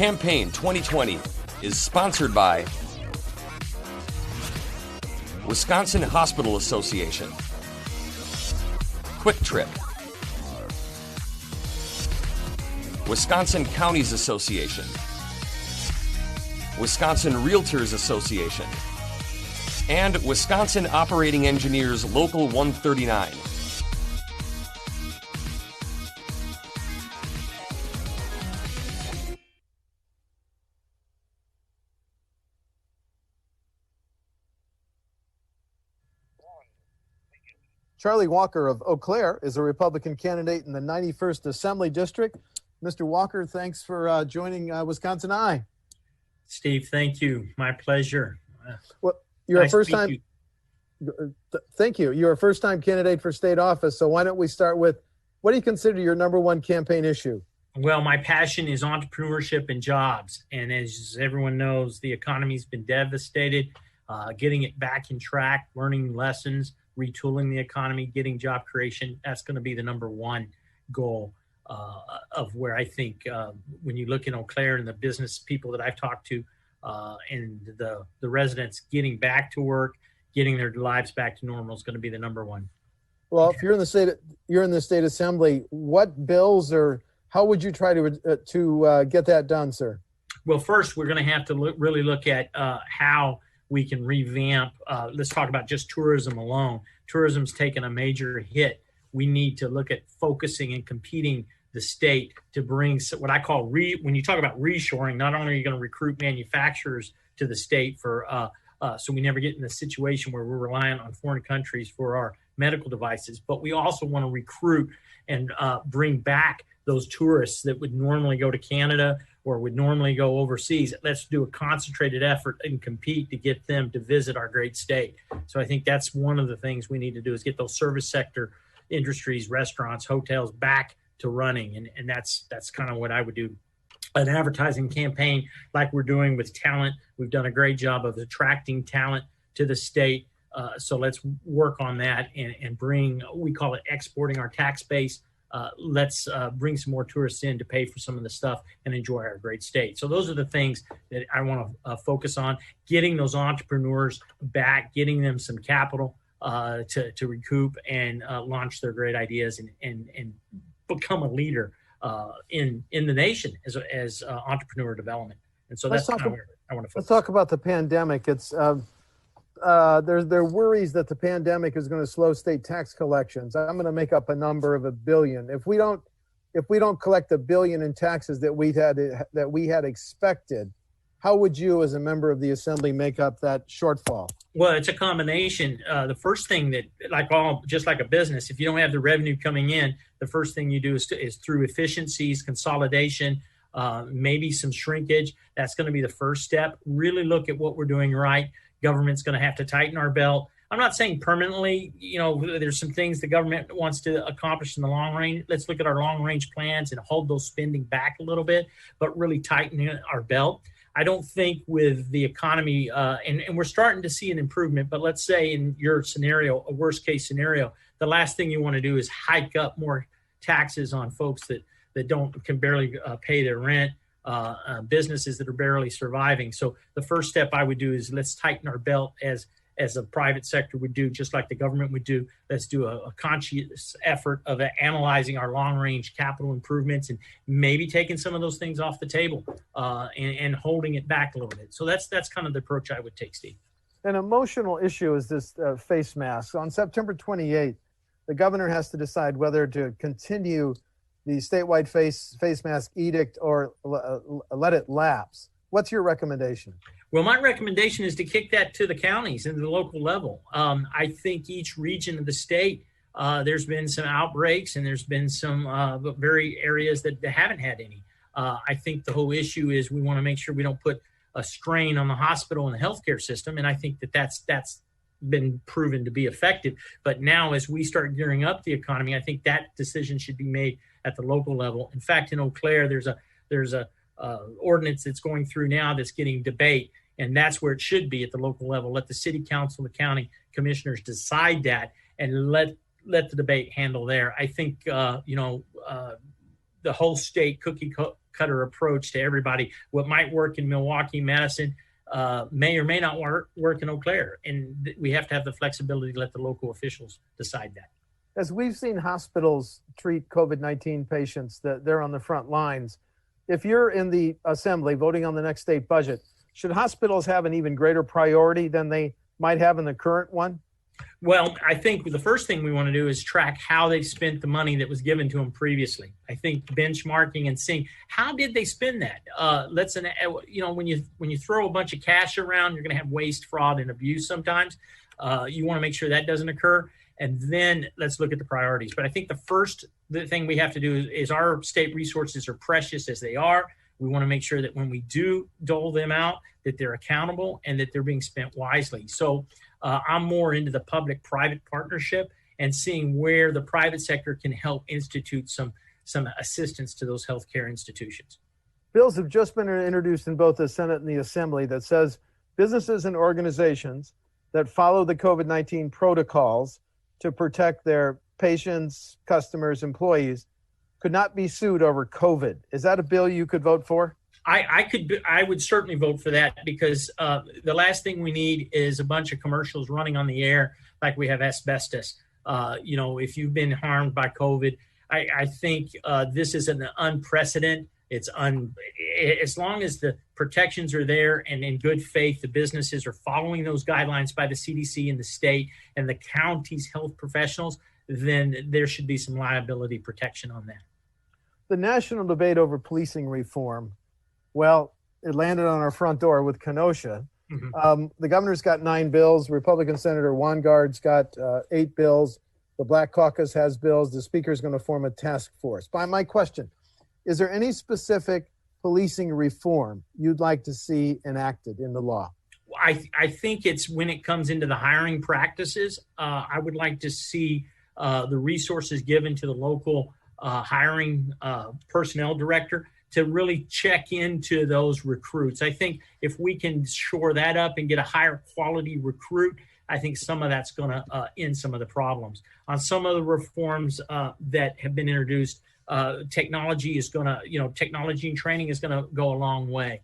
Campaign 2020 is sponsored by Wisconsin Hospital Association, Quick Trip, Wisconsin Counties Association, Wisconsin Realtors Association, and Wisconsin Operating Engineers Local 139. Charlie Walker of Eau Claire is a Republican candidate in the 91st Assembly District. Mr. Walker, thanks for joining WisconsinEye. Steve, thank you. My pleasure. Well, you're nice a first-time. Thank you. You're a first-time candidate for state office. So why don't we start with, what do you consider your number one campaign issue? Well, my passion is entrepreneurship and jobs. And as everyone knows, the economy's been devastated. Getting it back in track, learning lessons, retooling the economy, getting job creation, that's going to be the number one goal of where I think when you look in Eau Claire and the business people that I've talked to and the residents getting back to work, getting their lives back to normal is going to be the number one. Well, if you're in the state assembly, what bills or how would you try to get that done, sir? Well, first, we're going to have to really look at how we can revamp. Let's talk about just tourism alone. Tourism's taken a major hit. We need to look at focusing and competing the state to bring what I call when you talk about reshoring, not only are you going to recruit manufacturers to the state for so we never get in a situation where we're reliant on foreign countries for our medical devices, but we also want to recruit and bring back those tourists that would normally go to Canada or would normally go overseas. Let's do a concentrated effort and compete to get them to visit our great state. So I think that's one of the things we need to do is get those service sector industries, restaurants, hotels back to running. And that's kind of what I would do. An advertising campaign like we're doing with talent. We've done a great job of attracting talent to the state. So let's work on that and bring, we call it exporting our tax base. Let's bring some more tourists in to pay for some of the stuff and enjoy our great state. So those are the things that I want to focus on, getting those entrepreneurs back, getting them some capital to recoup and launch their great ideas and become a leader in the nation as entrepreneur development. And so that's kind of where I want to focus. Let's talk about the pandemic. It's there are worries that the pandemic is going to slow state tax collections. I'm going to make up a number of $1 billion. If we don't collect $1 billion in taxes that we had expected, how would you, as a member of the assembly, make up that shortfall? Well, it's a combination. The first thing that, just like a business, if you don't have the revenue coming in, the first thing you do is through efficiencies, consolidation, maybe some shrinkage. That's going to be the first step. Really look at what we're doing right. Government's going to have to tighten our belt. I'm not saying permanently, there's some things the government wants to accomplish in the long range. Let's look at our long range plans and hold those spending back a little bit, but really tighten our belt. I don't think with the economy, and we're starting to see an improvement, but let's say in your scenario, a worst case scenario, the last thing you want to do is hike up more taxes on folks that can barely pay their rent. Businesses that are barely surviving. So the first step I would do is let's tighten our belt as a private sector would do, just like the government would do. Let's do a conscious effort of analyzing our long-range capital improvements and maybe taking some of those things off the table and holding it back a little bit. So that's kind of the approach I would take, Steve. An emotional issue is this face mask. On September 28th, the governor has to decide whether to continue the statewide face mask edict or let it lapse. What's your recommendation? Well, my recommendation is to kick that to the counties and the local level. I think each region of the state, there's been some outbreaks and there's been some very areas that haven't had any. I think the whole issue is we want to make sure we don't put a strain on the hospital and the healthcare system. And I think that's been proven to be effective. But now as we start gearing up the economy, I think that decision should be made at the local level. In fact, in Eau Claire, there's a ordinance that's going through now that's getting debate, and that's where it should be at the local level. Let the city council, the county commissioners decide that, and let the debate handle there. I think the whole state cookie cutter approach to everybody. What might work in Milwaukee, Madison, may or may not work in Eau Claire. And we have to have the flexibility to let the local officials decide that. As we've seen hospitals treat COVID-19 patients, that they're on the front lines. If you're in the assembly voting on the next state budget, should hospitals have an even greater priority than they might have in the current one? Well, I think the first thing we want to do is track how they spent the money that was given to them previously. I think benchmarking and seeing how did they spend that. When you throw a bunch of cash around, you're going to have waste, fraud, and abuse sometimes. You want to make sure that doesn't occur. And then let's look at the priorities. But I think the thing we have to do is our state resources are precious as they are. We want to make sure that when we do dole them out, that they're accountable and that they're being spent wisely. So I'm more into the public-private partnership and seeing where the private sector can help institute some assistance to those healthcare institutions. Bills have just been introduced in both the Senate and the Assembly that says businesses and organizations that follow the COVID-19 protocols to protect their patients, customers, employees could not be sued over COVID. Is that a bill you could vote for? I would certainly vote for that because the last thing we need is a bunch of commercials running on the air like we have asbestos. If you've been harmed by COVID, I think this is an unprecedented. As long as the protections are there and in good faith, the businesses are following those guidelines by the CDC and the state and the county's health professionals, then there should be some liability protection on that. The national debate over policing reform, well, it landed on our front door with Kenosha. Mm-hmm. The governor's got 9 bills. Republican Senator Weingard's got 8 bills. The Black Caucus has bills. The speaker's going to form a task force. By my question, is there any specific policing reform you'd like to see enacted in the law? I think it's when it comes into the hiring practices. I would like to see the resources given to the local hiring personnel director to really check into those recruits. I think if we can shore that up and get a higher quality recruit, I think some of that's going to end some of the problems. On some of the reforms that have been introduced, technology and training is going to go a long way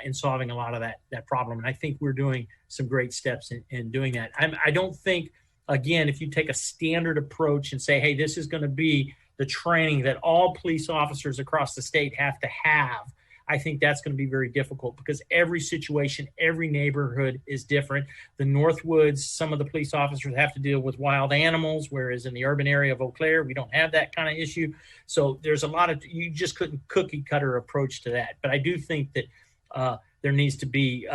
in solving a lot of that problem. And I think we're doing some great steps in doing that. I don't think, again, if you take a standard approach and say, hey, this is going to be the training that all police officers across the state have to have, I think that's going to be very difficult because every situation, every neighborhood is different. The Northwoods, some of the police officers have to deal with wild animals, whereas in the urban area of Eau Claire, we don't have that kind of issue. So there's a lot of, you just couldn't cookie cutter approach to that. But I do think that there needs to be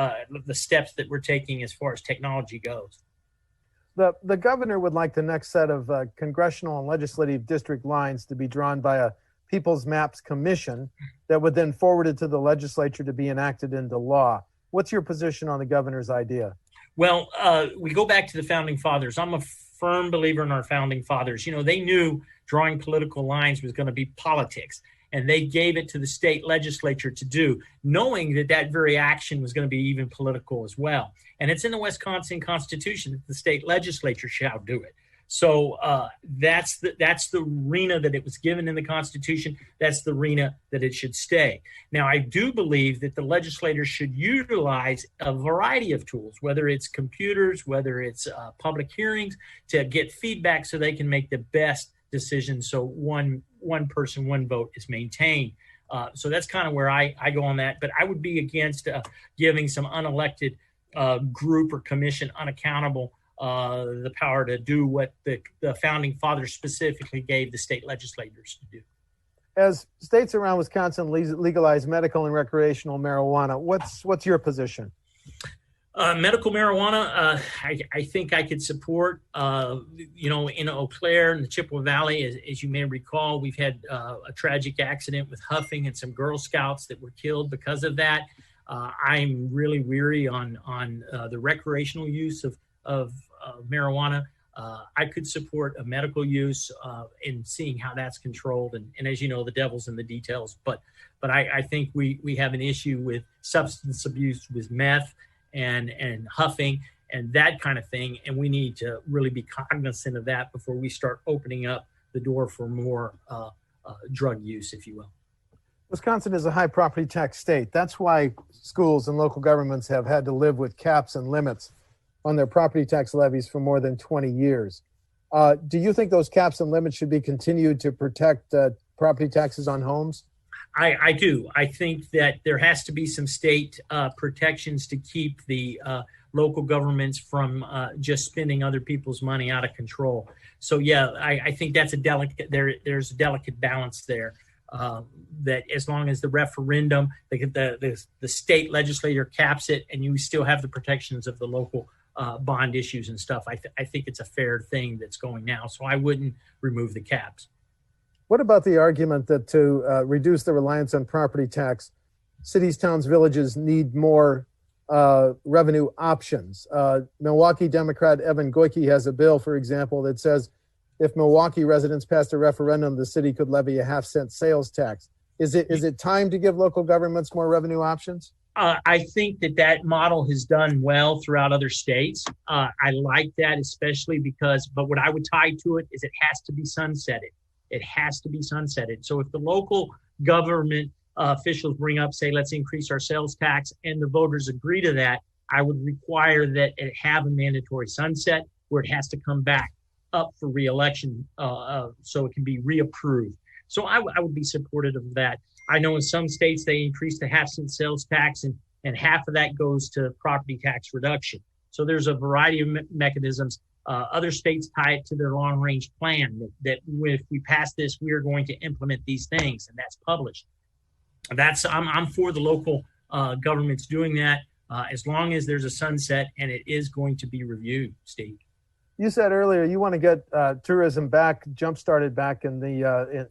the steps that we're taking as far as technology goes. The governor would like the next set of congressional and legislative district lines to be drawn by a People's Maps Commission that would then forward it to the legislature to be enacted into law. What's your position on the governor's idea? Well, we go back to the founding fathers. I'm a firm believer in our founding fathers. They knew drawing political lines was going to be politics, and they gave it to the state legislature to do, knowing that very action was going to be even political as well. And it's in the Wisconsin Constitution that the state legislature shall do it. So that's the arena that it was given in the Constitution. That's the arena that it should stay. Now, I do believe that the legislators should utilize a variety of tools, whether it's computers, whether it's public hearings, to get feedback so they can make the best decision so one person, one vote is maintained. So that's kind of where I go on that. But I would be against giving some unelected group or commission unaccountable the power to do what the founding fathers specifically gave the state legislators to do. As states around Wisconsin legalize medical and recreational marijuana, what's your position? Medical marijuana, I think I could support. In Eau Claire and the Chippewa Valley, as you may recall, we've had a tragic accident with huffing and some Girl Scouts that were killed because of that. I'm really weary on the recreational use of marijuana. I could support a medical use in seeing how that's controlled. And as you know, the devil's in the details. But I think we have an issue with substance abuse with meth and huffing and that kind of thing. And we need to really be cognizant of that before we start opening up the door for more drug use, if you will. Wisconsin is a high property tax state. That's why schools and local governments have had to live with caps and limits on their property tax levies for more than 20 years. Do you think those caps and limits should be continued to protect property taxes on homes? I do. I think that there has to be some state protections to keep the local governments from just spending other people's money out of control. So yeah, I think that's a delicate. There's a delicate balance there. That as long as the referendum, the state legislature caps it, and you still have the protections of the local bond issues and stuff, I think it's a fair thing that's going now. So I wouldn't remove the caps. What about the argument that to reduce the reliance on property tax, cities, towns, villages need more revenue options? Milwaukee Democrat Evan Goyke has a bill, for example, that says if Milwaukee residents passed a referendum, the city could levy a half-cent sales tax. Is it time to give local governments more revenue options? I think that model has done well throughout other states. I like that, especially because, but what I would tie to it is it has to be sunsetted. It has to be sunsetted. So if the local government officials bring up, say, let's increase our sales tax, and the voters agree to that, I would require that it have a mandatory sunset where it has to come back up for reelection so it can be reapproved. So I would be supportive of that. I know in some states they increase the half-cent sales tax, and half of that goes to property tax reduction. So there's a variety of mechanisms. Other states tie it to their long-range plan that if we pass this, we are going to implement these things, and that's published. I'm for the local governments doing that as long as there's a sunset and it is going to be reviewed, Steve. You said earlier you want to get tourism back, jump-started back in the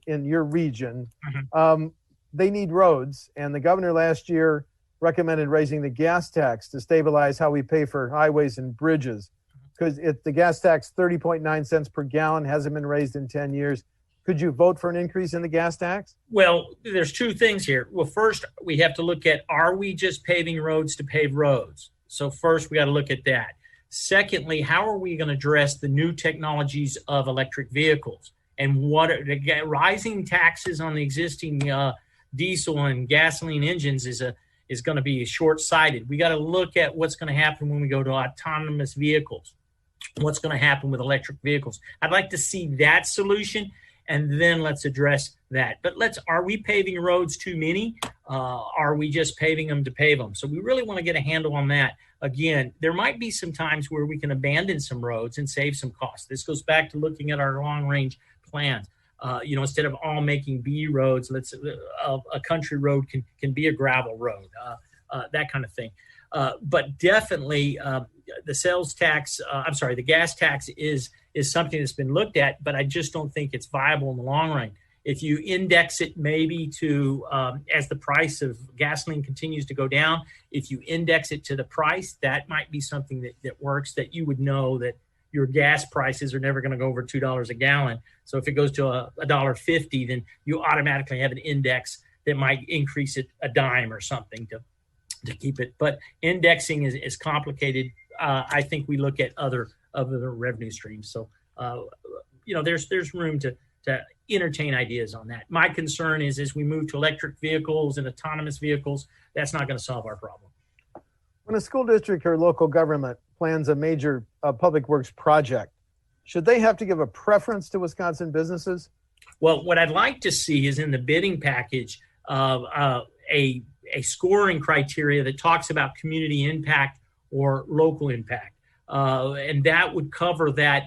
in your region. Mm-hmm. They need roads, and the governor last year recommended raising the gas tax to stabilize how we pay for highways and bridges. Because the gas tax, 30.9 cents per gallon, hasn't been raised in 10 years. Could you vote for an increase in the gas tax? Well, there's two things here. Well, first, we have to look at, are we just paving roads to pave roads? So first, we got to look at that. Secondly, how are we going to address the new technologies of electric vehicles? And what are the rising taxes on the existing diesel and gasoline engines is going to be short-sighted. We got to look at what's going to happen when we go to autonomous vehicles. What's going to happen with electric vehicles? I'd like to see that solution, and then let's address that. But are we paving roads too many? Are we just paving them to pave them? So we really want to get a handle on that. Again, there might be some times where we can abandon some roads and save some costs. This goes back to looking at our long-range plans. Instead of all making B roads, a country road can be a gravel road, that kind of thing. But definitely the gas tax is something that's been looked at, but I just don't think it's viable in the long run. If you index it maybe to, as the price of gasoline continues to go down, if you index it to the price, that might be something that works, that you would know that your gas prices are never going to go over $2 a gallon. So if it goes to $1.50, then you automatically have an index that might increase it a dime or something to keep it. But indexing is complicated. I think we look at other revenue streams. So, there's room to entertain ideas on that. My concern is as we move to electric vehicles and autonomous vehicles, that's not going to solve our problem. When a school district or local government plans a major public works project, should they have to give a preference to Wisconsin businesses? Well, what I'd like to see is in the bidding package a scoring criteria that talks about community impact or local impact. And that would cover that.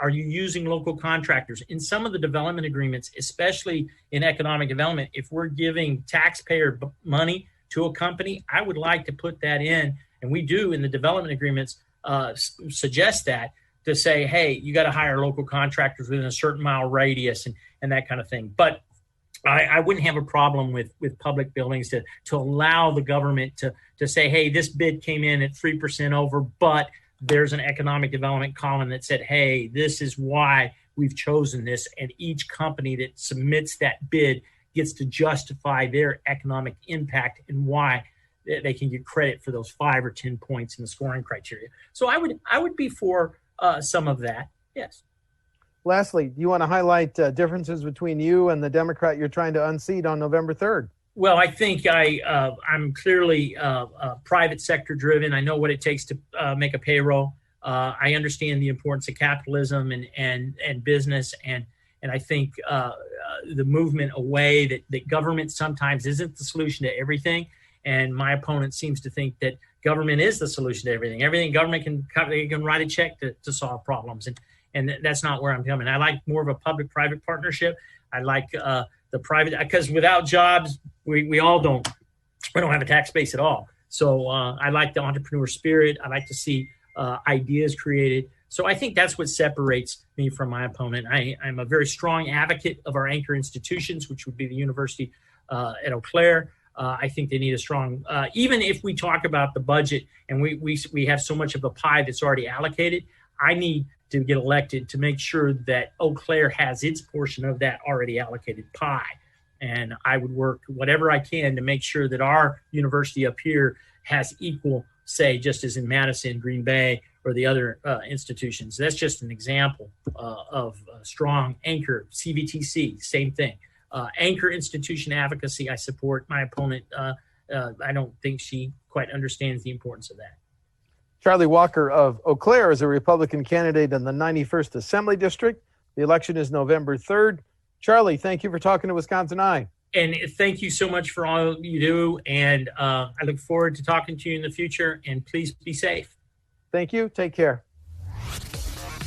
Are you using local contractors? In some of the development agreements, especially in economic development, if we're giving taxpayer money to a company, I would like to put that in, and we do in the development agreements suggest that, to say, hey, you got to hire local contractors within a certain mile radius and that kind of thing. But I wouldn't have a problem with public buildings to allow the government to say, hey, this bid came in at 3% over, but there's an economic development column that said, hey, this is why we've chosen this. And each company that submits that bid gets to justify their economic impact and why they can get credit for those 5 or 10 points in the scoring criteria. So I would be for some of that, yes. Lastly, do you want to highlight differences between you and the Democrat you're trying to unseat on November 3rd? Well, I think I'm clearly private sector driven. I know what it takes to make a payroll. I understand the importance of capitalism and business, and I think the movement away that government sometimes isn't the solution to everything. And my opponent seems to think that government is the solution to everything. Everything government can write a check to solve problems, and that's not where I'm coming. I like more of a public-private partnership. I like the private, because without jobs, we don't have a tax base at all. So I like the entrepreneur spirit. I like to see ideas created. So I think that's what separates me from my opponent. I'm a very strong advocate of our anchor institutions, which would be the University at Eau Claire. I think they need a strong, even if we talk about the budget and we have so much of a pie that's already allocated, I need to get elected to make sure that Eau Claire has its portion of that already allocated pie. And I would work whatever I can to make sure that our university up here has equal say, just as in Madison, Green Bay, or the other institutions. That's just an example of strong anchor. CVTC, same thing. Anchor institution advocacy, I support. My opponent, I don't think she quite understands the importance of that. Charlie Walker of Eau Claire is a Republican candidate in the 91st Assembly District. The election is November 3rd. Charlie, thank you for talking to WisconsinEye. And thank you so much for all you do. And I look forward to talking to you in the future. And please be safe. Thank you. Take care.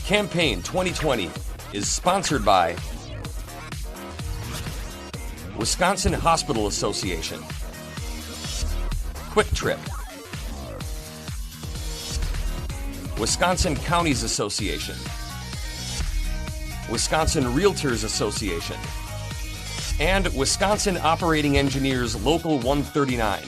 Campaign 2020 is sponsored by Wisconsin Hospital Association, Quick Trip, Wisconsin Counties Association, Wisconsin Realtors Association, and Wisconsin Operating Engineers Local 139.